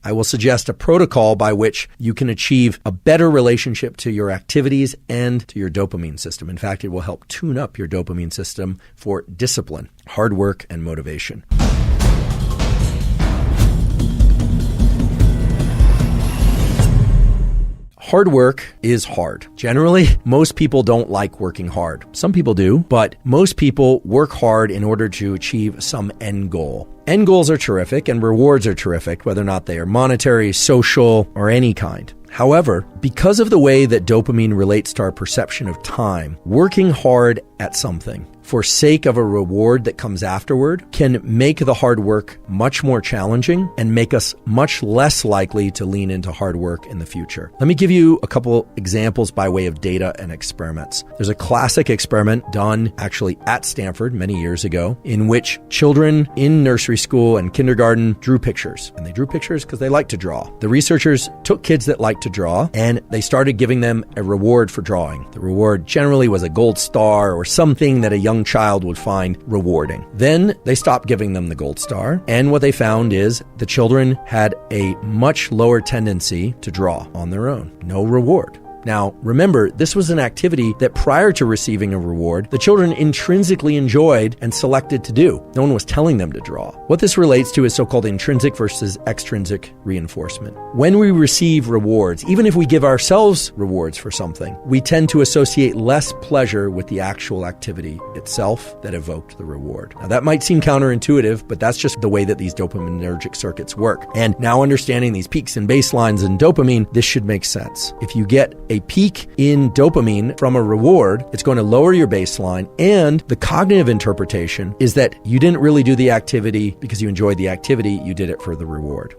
I will suggest a protocol by which you can achieve a better relationship to your activities and to your dopamine system. In fact, it will help tune up your dopamine system for discipline, hard work, and motivation. Hard work is hard. Generally, most people don't like working hard. Some people do, but most people work hard in order to achieve some end goal. End goals are terrific and rewards are terrific, whether or not they are monetary, social, or any kind. However, because of the way that dopamine relates to our perception of time, working hard at something for sake of a reward that comes afterward can make the hard work much more challenging and make us much less likely to lean into hard work in the future. Let me give you a couple examples by way of data and experiments. There's a classic experiment done actually at Stanford many years ago in which children in nursery school and kindergarten drew pictures. And they drew pictures because they like to draw. The researchers took kids that like to draw and they started giving them a reward for drawing. The reward generally was a gold star or something that a young child would find rewarding. Then they stopped giving them the gold star, and what they found is the children had a much lower tendency to draw on their own. No reward. Now, remember, this was an activity that prior to receiving a reward, the children intrinsically enjoyed and selected to do. No one was telling them to draw. What this relates to is so-called intrinsic versus extrinsic reinforcement. When we receive rewards, even if we give ourselves rewards for something, we tend to associate less pleasure with the actual activity itself that evoked the reward. Now, that might seem counterintuitive, but that's just the way that these dopaminergic circuits work. And now understanding these peaks and baselines in dopamine, this should make sense. If you get a peak in dopamine from a reward, it's going to lower your baseline, and the cognitive interpretation is that you didn't really do the activity because you enjoyed the activity, you did it for the reward.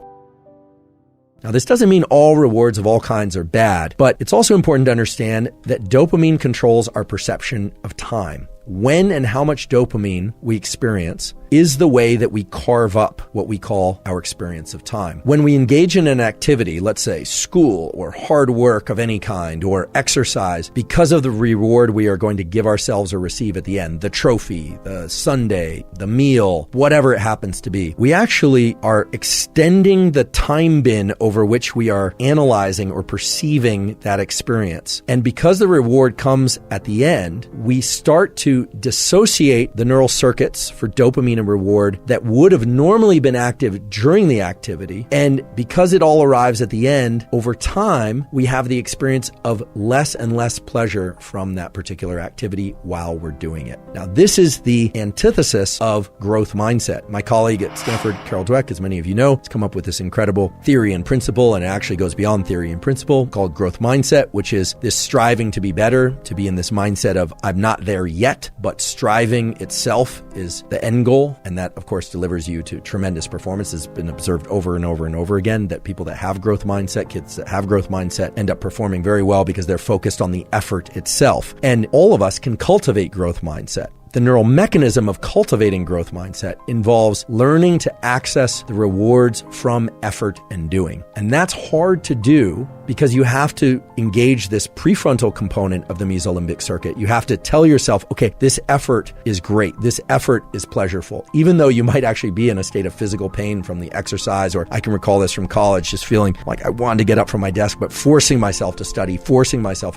Now, this doesn't mean all rewards of all kinds are bad, but it's also important to understand that dopamine controls our perception of time. When and how much dopamine we experience is the way that we carve up what we call our experience of time. When we engage in an activity, let's say school or hard work of any kind or exercise, because of the reward we are going to give ourselves or receive at the end, the trophy, the sundae, the meal, whatever it happens to be, we actually are extending the time bin over which we are analyzing or perceiving that experience. And because the reward comes at the end, we start to dissociate the neural circuits for dopamine and reward that would have normally been active during the activity. And because it all arrives at the end, over time, we have the experience of less and less pleasure from that particular activity while we're doing it. Now, this is the antithesis of growth mindset. My colleague at Stanford, Carol Dweck, as many of you know, has come up with this incredible theory and principle, and it actually goes beyond theory and principle, called growth mindset, which is this striving to be better, to be in this mindset of I'm not there yet, but striving itself is the end goal. And that, of course, delivers you to tremendous performance. It's been observed over and over and over again that people that have growth mindset, kids that have growth mindset, end up performing very well because they're focused on the effort itself. And all of us can cultivate growth mindset. The neural mechanism of cultivating growth mindset involves learning to access the rewards from effort and doing. And that's hard to do because you have to engage this prefrontal component of the mesolimbic circuit. You have to tell yourself, okay, this effort is great. This effort is pleasurable, even though you might actually be in a state of physical pain from the exercise. Or I can recall this from college, just feeling like I wanted to get up from my desk, but forcing myself to study, forcing myself.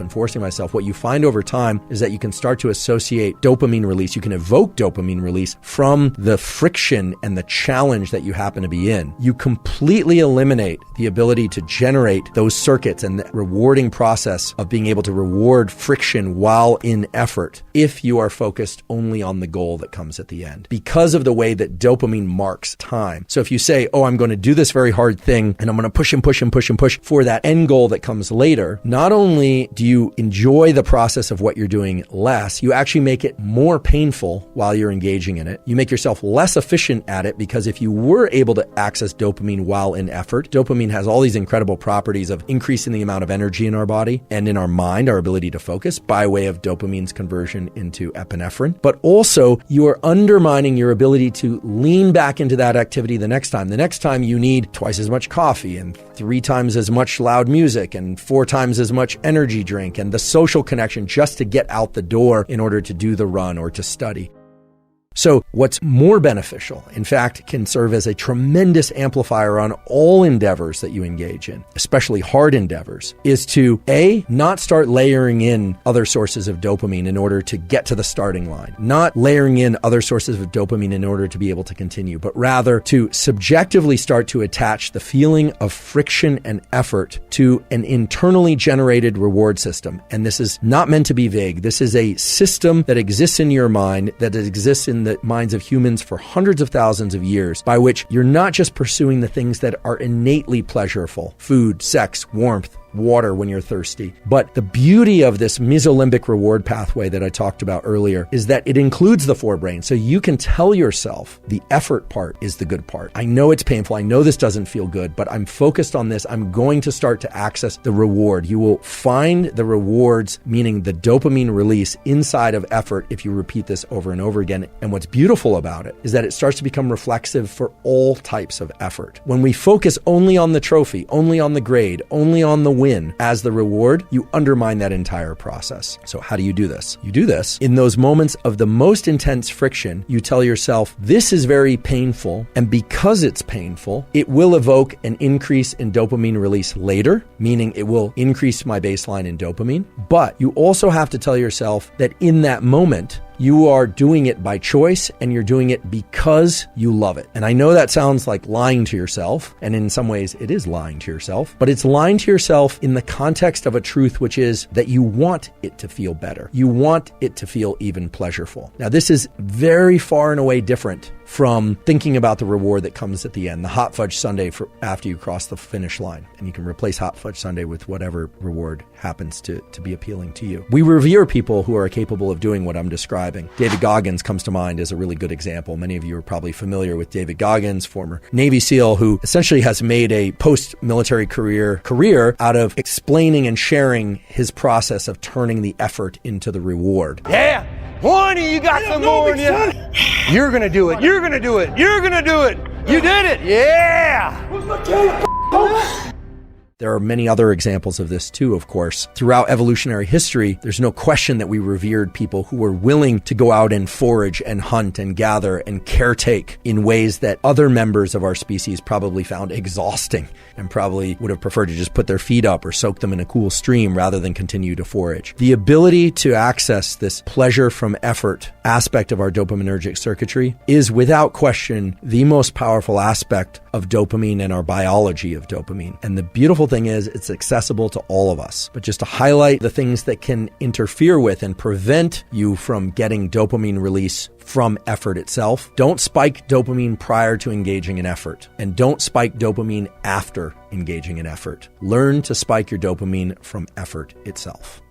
What you find over time is that you can start to associate dopamine release. You can evoke dopamine release from the friction and the challenge that you happen to be in. You completely eliminate the ability to generate those circuits and the rewarding process of being able to reward friction while in effort if you are focused only on the goal that comes at the end, because of the way that dopamine marks time. So if you say, oh, I'm going to do this very hard thing and I'm going to push for that end goal that comes later, not only do you enjoy the process of what you're doing less, you actually make it more painful while you're engaging in it. You make yourself less efficient at it, because if you were able to access dopamine while in effort, dopamine has all these incredible properties of increasing the amount of energy in our body and in our mind, our ability to focus by way of dopamine's conversion into epinephrine. But also you are undermining your ability to lean back into that activity the next time. The next time you need twice as much coffee and 3 times as much loud music and 4 times as much energy drink and the social connection just to get out the door in order to do the run or to study. So what's more beneficial, in fact, can serve as a tremendous amplifier on all endeavors that you engage in, especially hard endeavors, is to A, not start layering in other sources of dopamine in order to get to the starting line, not layering in other sources of dopamine in order to be able to continue, but rather to subjectively start to attach the feeling of friction and effort to an internally generated reward system. And this is not meant to be vague. This is a system that exists in your mind, that exists in the minds of humans for hundreds of thousands of years, by which you're not just pursuing the things that are innately pleasurable, food, sex, warmth, water when you're thirsty. But the beauty of this mesolimbic reward pathway that I talked about earlier is that it includes the forebrain. So you can tell yourself the effort part is the good part. I know it's painful. I know this doesn't feel good, but I'm focused on this. I'm going to start to access the reward. You will find the rewards, meaning the dopamine release inside of effort if you repeat this over and over again. And what's beautiful about it is that it starts to become reflexive for all types of effort. When we focus only on the trophy, only on the grade, only on the win as the reward, you undermine that entire process. So how do you do this? You do this in those moments of the most intense friction. You tell yourself, this is very painful, and because it's painful, it will evoke an increase in dopamine release later, meaning it will increase my baseline in dopamine. But you also have to tell yourself that in that moment, you are doing it by choice and you're doing it because you love it. And I know that sounds like lying to yourself, and in some ways it is lying to yourself, but it's lying to yourself in the context of a truth, which is that you want it to feel better. You want it to feel even pleasurable. Now, this is very far and away different from thinking about the reward that comes at the end, the hot fudge sundae for after you cross the finish line. And you can replace hot fudge sundae with whatever reward happens to be appealing to you. We revere people who are capable of doing what I'm describing. David Goggins comes to mind as a really good example. Many of you are probably familiar with David Goggins, former Navy SEAL, who essentially has made a post-military career out of explaining and sharing his process of turning the effort into the reward. Yeah! Horny, you got some more in you. You're gonna do it. You're gonna do it. You're gonna do it. You did it. Yeah! There are many other examples of this too, of course. Throughout evolutionary history, there's no question that we revered people who were willing to go out and forage and hunt and gather and caretake in ways that other members of our species probably found exhausting and probably would have preferred to just put their feet up or soak them in a cool stream rather than continue to forage. The ability to access this pleasure from effort aspect of our dopaminergic circuitry is without question the most powerful aspect of dopamine and our biology of dopamine. And the beautiful thing is it's accessible to all of us. But just to highlight the things that can interfere with and prevent you from getting dopamine release from effort itself, don't spike dopamine prior to engaging in effort, and don't spike dopamine after engaging in effort. Learn to spike your dopamine from effort itself.